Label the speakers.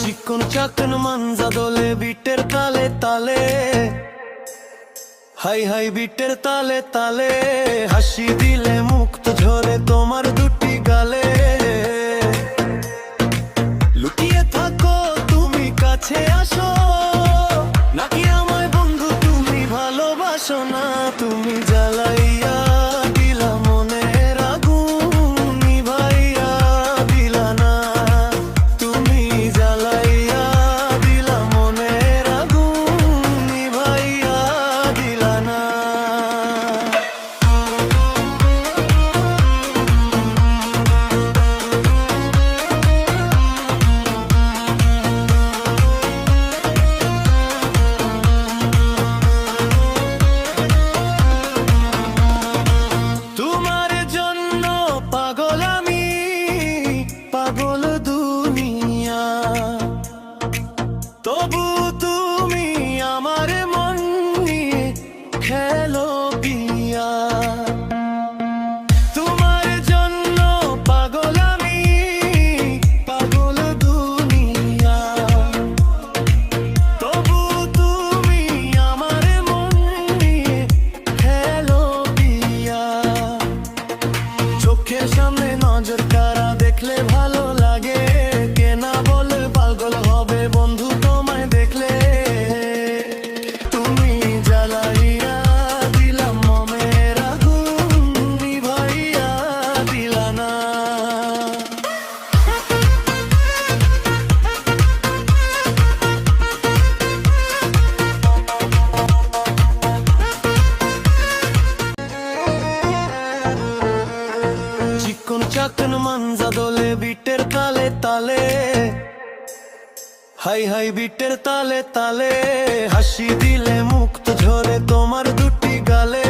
Speaker 1: চিকন চাকন মানজা দোলে বিটের তালে তালে, হাই হাই বিটের তালে তালে, হাসি দিলে মুক্ত ঝরে তোমার দুটি গালে। লুকিয়ে থাকো তুমি কাছে আসো, নাকি আমায় বন্ধু তুমি ভালোবাসো না? তুমি জ্বালাইয়া দিলা মনের আগুন, নিভাইয়া দিলা না। তুমি জ্বালাইয়া দিলা মনের আগুন, নিভাইয়া দিলা না। তোমার জন্য পাগল আমি, পাগল দুনিয়া, তবু তুমি আমার মন নিয়ে খেলো পিয়া। তোমার জন্য পাগল আমি, পাগল দুনিয়া, তবু তুমি আমার মন নিয়ে খেলো পিয়া। চোখের সামনে নজর কারা দেখলে ভালো লাগে, কে না বলে পাগল হবে বন্ধু তোমায় দেখলে। তুমি জ্বালাইয়া দিলা মনের আগুন, নিভাইয়া দিলা না। চিকন চাকন মানজা দোলে বিটের তালে তালে, হাই হাই বিটের তালে তালে, হাসি দিলে মুক্ত ঝরে তোমার দুটি গালে।